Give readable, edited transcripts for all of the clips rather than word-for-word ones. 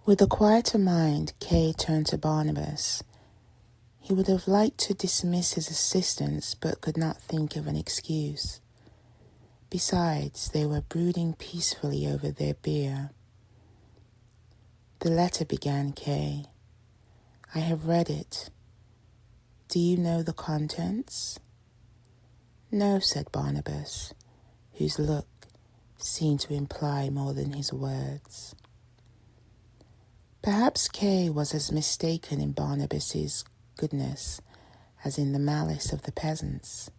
With a quieter mind, Kay turned to Barnabas. He would have liked to dismiss his assistance, but could not think of an excuse. Besides, they were brooding peacefully over their beer. "The letter," began Kay. "I have read it. Do you know the contents?" "No," said Barnabas, whose look seemed to imply more than his words. Perhaps Kay was as mistaken in Barnabas's goodness as in the malice of the peasants,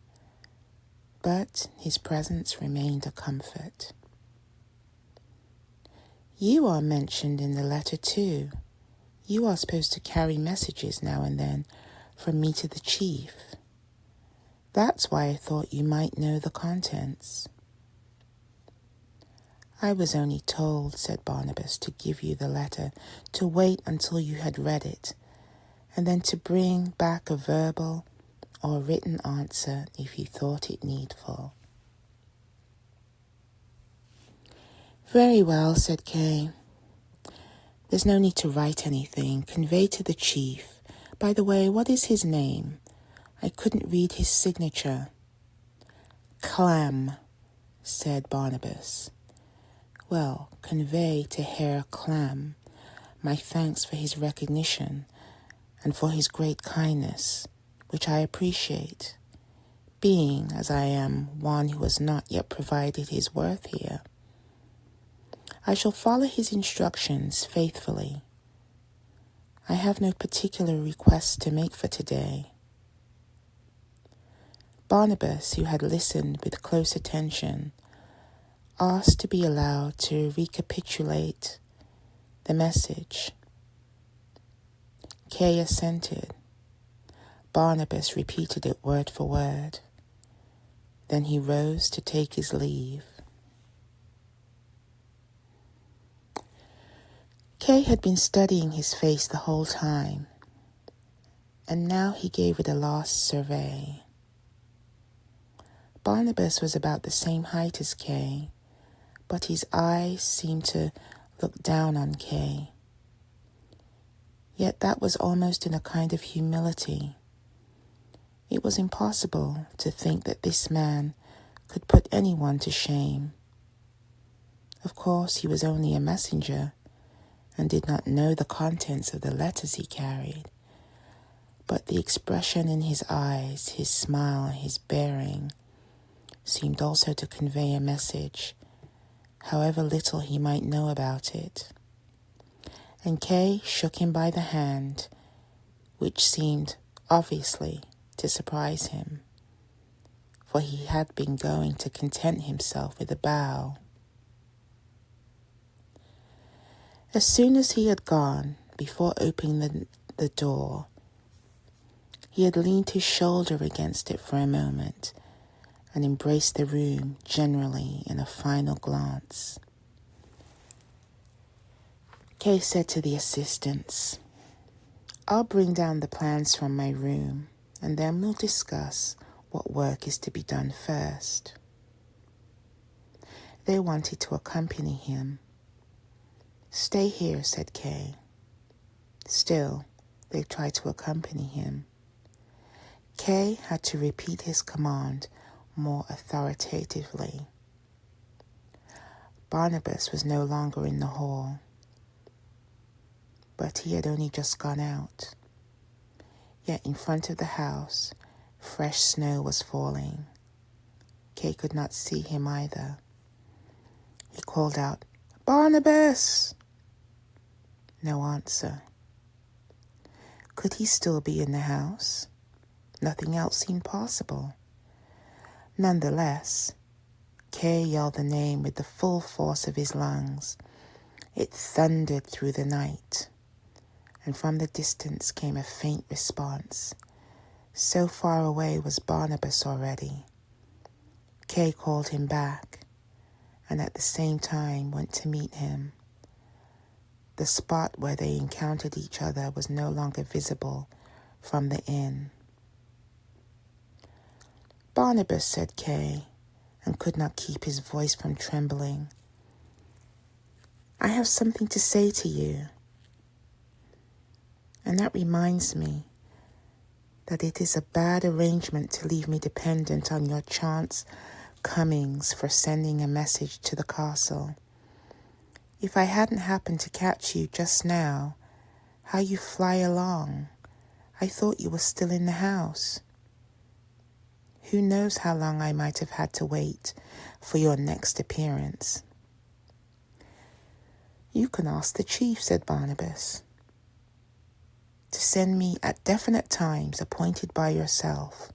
but his presence remained a comfort. "You are mentioned in the letter too. You are supposed to carry messages now and then from me to the chief. That's why I thought you might know the contents." "I was only told," said Barnabas, "to give you the letter, to wait until you had read it, and then to bring back a verbal or written answer if you thought it needful." "Very well," said Kay. "There's no need to write anything. Convey to the chief. By the way, what is his name? I couldn't read his signature." "Clam," said Barnabas. "Well, convey to Herr Clam my thanks for his recognition and for his great kindness, which I appreciate, being, as I am, one who has not yet provided his worth here. I shall follow his instructions faithfully. I have no particular requests to make for today." Barnabas, who had listened with close attention, asked to be allowed to recapitulate the message. Kay assented. Barnabas repeated it word for word. Then he rose to take his leave. Kay had been studying his face the whole time, and now he gave it a last survey. Barnabas was about the same height as Kay, but his eyes seemed to look down on Kay. Yet that was almost in a kind of humility. It was impossible to think that this man could put anyone to shame. Of course, he was only a messenger and did not know the contents of the letters he carried, but the expression in his eyes, his smile, his bearing seemed also to convey a message, however little he might know about it. And Kay shook him by the hand, which seemed obviously to surprise him, for he had been going to content himself with a bow. As soon as he had gone, before opening the door, he had leaned his shoulder against it for a moment and embraced the room generally in a final glance. Kay said to the assistants, "I'll bring down the plans from my room, and then we'll discuss what work is to be done first." They wanted to accompany him. "Stay here," said Kay. Still, they tried to accompany him. Kay had to repeat his command more authoritatively. Barnabas was no longer in the hall, but he had only just gone out. Yet in front of the house, fresh snow was falling. Kay could not see him either. He called out, "Barnabas!" No answer. Could he still be in the house? Nothing else seemed possible. Nonetheless, Kay yelled the name with the full force of his lungs. It thundered through the night, and from the distance came a faint response. So far away was Barnabas already. Kay called him back, and at the same time went to meet him. The spot where they encountered each other was no longer visible from the inn. "Barnabas," said Kay, and could not keep his voice from trembling, "I have something to say to you." And that reminds me that it is a bad arrangement to leave me dependent on your chance comings for sending a message to the castle. If I hadn't happened to catch you just now, how you fly along, I thought you were still in the house. Who knows how long I might have had to wait for your next appearance. You can ask the chief, said Barnabas, to send me at definite times appointed by yourself.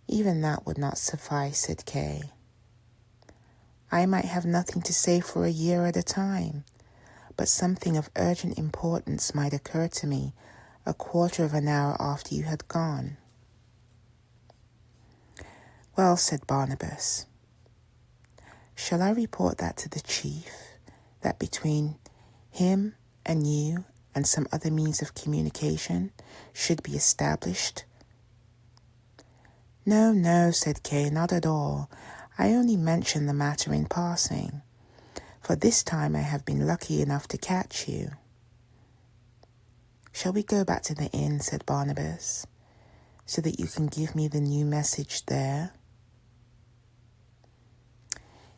Even that would not suffice, said Kay. I might have nothing to say for a year at a time, but something of urgent importance might occur to me a quarter of an hour after you had gone. Well, said Barnabas, shall I report that to the chief, that between him and you and some other means of communication should be established? No, said Kay, not at all. I only mentioned the matter in passing, for this time I have been lucky enough to catch you. Shall we go back to the inn, said Barnabas, so that you can give me the new message there?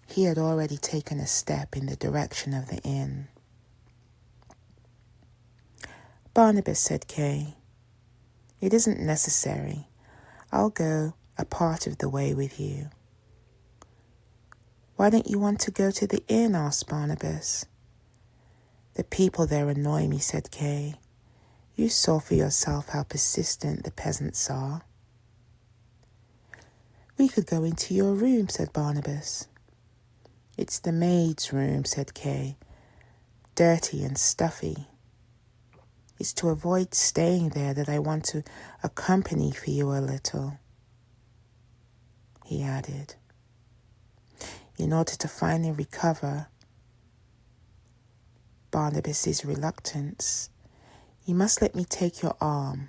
He had already taken a step in the direction of the inn. Barnabas, said Kay, it isn't necessary. I'll go a part of the way with you. Why don't you want to go to the inn? Asked Barnabas. The people there annoy me, said Kay. You saw for yourself how persistent the peasants are. We could go into your room, said Barnabas. It's the maid's room, said Kay. Dirty and stuffy. It's to avoid staying there that I want to accompany for you a little, he added. In order to finally recover Barnabas's reluctance, you must let me take your arm,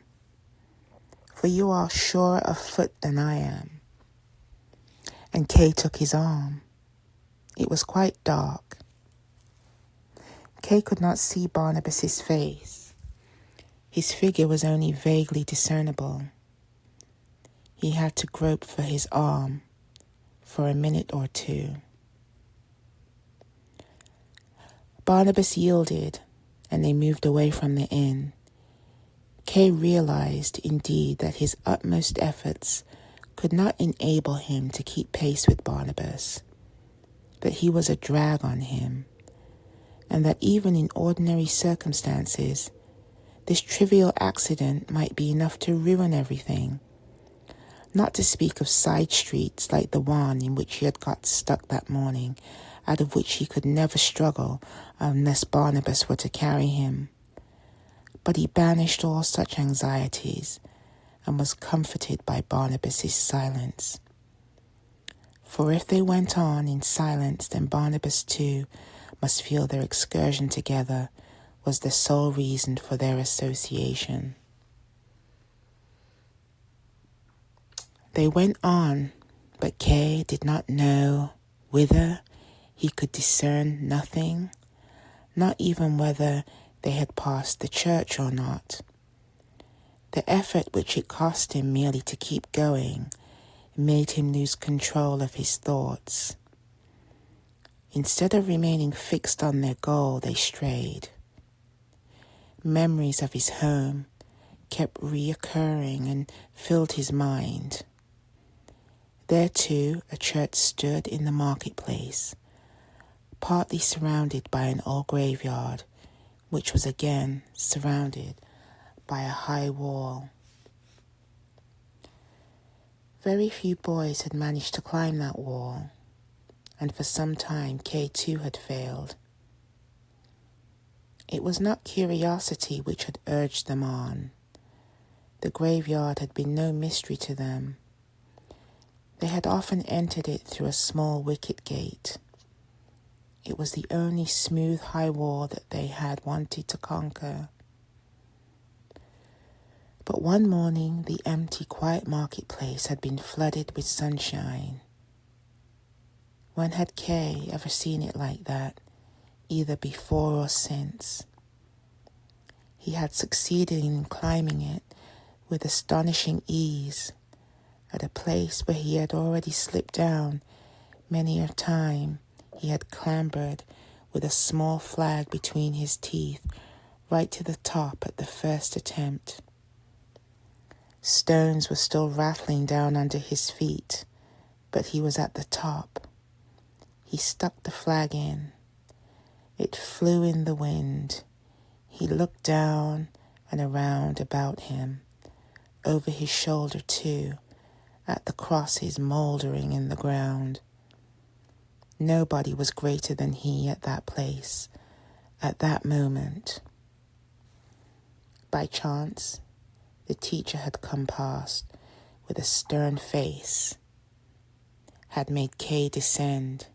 for you are surer of foot than I am. And Kay took his arm. It was quite dark. Kay could not see Barnabas's face. His figure was only vaguely discernible. He had to grope for his arm for a minute or two. Barnabas yielded, and they moved away from the inn. Kay realized, indeed, that his utmost efforts could not enable him to keep pace with Barnabas, that he was a drag on him, and that even in ordinary circumstances, this trivial accident might be enough to ruin everything, not to speak of side streets like the one in which he had got stuck that morning, out of which he could never struggle unless Barnabas were to carry him. But he banished all such anxieties and was comforted by Barnabas's silence. For if they went on in silence, then Barnabas too must feel their excursion together was the sole reason for their association. They went on, but Kay did not know whither. He could discern nothing, not even whether they had passed the church or not. The effort which it cost him merely to keep going made him lose control of his thoughts. Instead of remaining fixed on their goal, they strayed. Memories of his home kept reoccurring and filled his mind. There too a church stood in the marketplace, partly surrounded by an old graveyard, which was again surrounded by a high wall. Very few boys had managed to climb that wall, and for some time Kay too had failed. It was not curiosity which had urged them on. The graveyard had been no mystery to them. They had often entered it through a small wicket gate. It was the only smooth high wall that they had wanted to conquer. But one morning the empty, quiet marketplace had been flooded with sunshine. When had Kay ever seen it like that, either before or since? He had succeeded in climbing it with astonishing ease at a place where he had already slipped down many a time. He had clambered with a small flag between his teeth right to the top at the first attempt. Stones were still rattling down under his feet, but he was at the top. He stuck the flag in. It flew in the wind. He looked down and around about him, over his shoulder too, at the crosses mouldering in the ground. Nobody was greater than he at that place, at that moment. By chance, the teacher had come past with a stern face, had made Kay descend.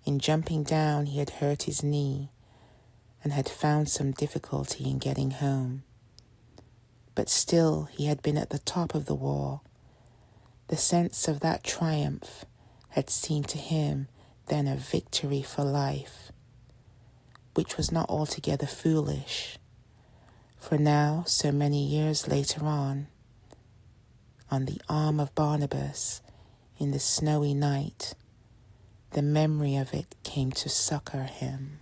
In jumping down, he had hurt his knee and had found some difficulty in getting home. But still, he had been at the top of the wall. The sense of that triumph had seemed to him then a victory for life, which was not altogether foolish. For now, so many years later on the arm of Barnabas in the snowy night, the memory of it came to succor him.